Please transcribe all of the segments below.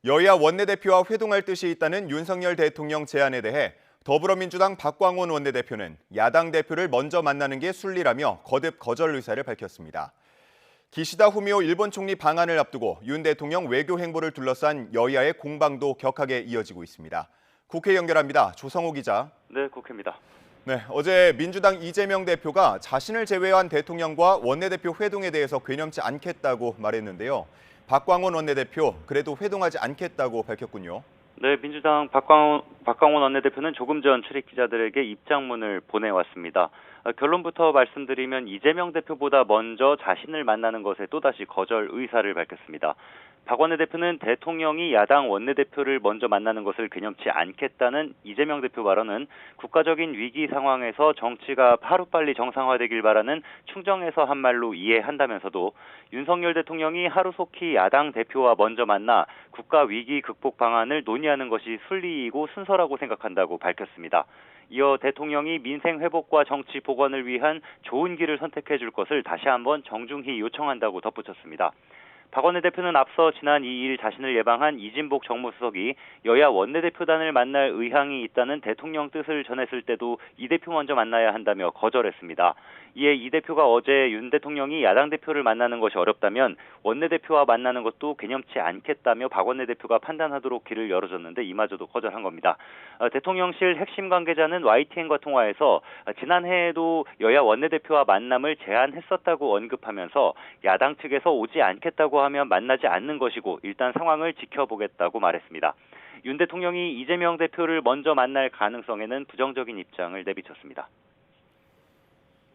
여야 원내대표와 회동할 뜻이 있다는 윤석열 대통령 제안에 대해 더불어민주당 박광원 원내대표는 야당 대표를 먼저 만나는 게 순리라며 거듭 거절 의사를 밝혔습니다. 기시다 후미오 일본 총리 방한을 앞두고 윤 대통령 외교 행보를 둘러싼 여야의 공방도 격하게 이어지고 있습니다. 국회 연결합니다. 조성호 기자. 네, 국회입니다. 네, 어제 민주당 이재명 대표가 자신을 제외한 대통령과 원내대표 회동에 대해서 궤념치 않겠다고 말했는데요. 박광원 원내대표 그래도 회동하지 않겠다고 밝혔군요. 네, 민주당 박광원 원내대표는 조금 전 출입기자들에게 입장문을 보내왔습니다. 결론부터 말씀드리면 이재명 대표보다 먼저 자신을 만나는 것에 또다시 거절 의사를 밝혔습니다. 박 원내대표는 대통령이 야당 원내대표를 먼저 만나는 것을 궤념치 않겠다는 이재명 대표 발언은 국가적인 위기 상황에서 정치가 하루빨리 정상화되길 바라는 충정에서 한 말로 이해한다면서도 윤석열 대통령이 하루속히 야당 대표와 먼저 만나 국가 위기 극복 방안을 논의하는 것이 순리이고 순서라고 생각한다고 밝혔습니다. 이어 대통령이 민생 회복과 정치 복원을 위한 좋은 길을 선택해 줄 것을 다시 한번 정중히 요청한다고 덧붙였습니다. 박 원내대표는 앞서 지난 2일 자신을 예방한 이진복 정무수석이 여야 원내대표단을 만날 의향이 있다는 대통령 뜻을 전했을 때도 이 대표 먼저 만나야 한다며 거절했습니다. 이에 이 대표가 어제 윤 대통령이 야당 대표를 만나는 것이 어렵다면 원내대표와 만나는 것도 궤념치 않겠다며 박 원내대표가 판단하도록 길을 열어줬는데 이마저도 거절한 겁니다. 대통령실 핵심 관계자는 YTN과 통화에서 지난해에도 여야 원내대표와 만남을 제안했었다고 언급하면서 야당 측에서 오지 않겠다고 하면 만나지 않는 것이고 일단 상황을 지켜보겠다고 말했습니다. 윤 대통령이 이재명 대표를 먼저 만날 가능성에는 부정적인 입장을 내비쳤습니다.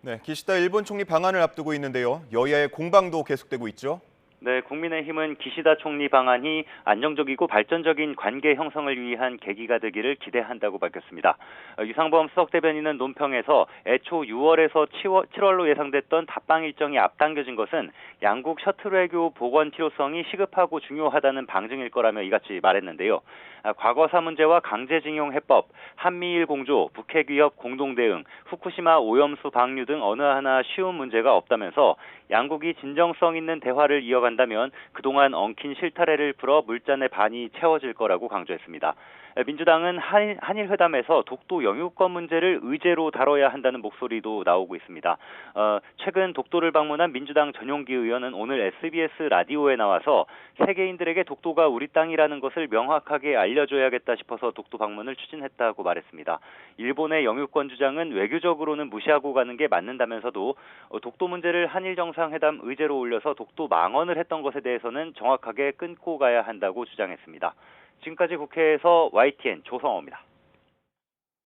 네, 기시다 일본 총리 방한을 앞두고 있는데요. 여야의 공방도 계속되고 있죠. 네, 국민의힘은 기시다 총리 방한이 안정적이고 발전적인 관계 형성을 위한 계기가 되기를 기대한다고 밝혔습니다. 유상범 수석 대변인은 논평에서 애초 6월에서 7월로 예상됐던 답방 일정이 앞당겨진 것은 양국 셔틀 외교 복원 필요성이 시급하고 중요하다는 방증일 거라며 이같이 말했는데요. 과거사 문제와 강제징용 해법, 한미일 공조, 북핵 위협 공동 대응, 후쿠시마 오염수 방류 등 어느 하나 쉬운 문제가 없다면서 양국이 진정성 있는 대화를 이어간다면 그동안 엉킨 실타래를 풀어 물잔의 반이 채워질 거라고 강조했습니다. 민주당은 한일 회담에서 독도 영유권 문제를 의제로 다뤄야 한다는 목소리도 나오고 있습니다. 최근 독도를 방문한 민주당 전용기 의원은 오늘 SBS 라디오에 나와서 세계인들에게 독도가 우리 땅이라는 것을 명확하게 알려줘야겠다 싶어서 독도 방문을 추진했다고 말했습니다. 일본의 영유권 주장은 외교적으로는 무시하고 가는 게 맞는다면서도 독도 문제를 한일 정상회담 의제로 올려서 독도 망언을 했던 것에 대해서는 정확하게 끊고 가야 한다고 주장했습니다. 지금까지 국회에서 YTN 조성호입니다.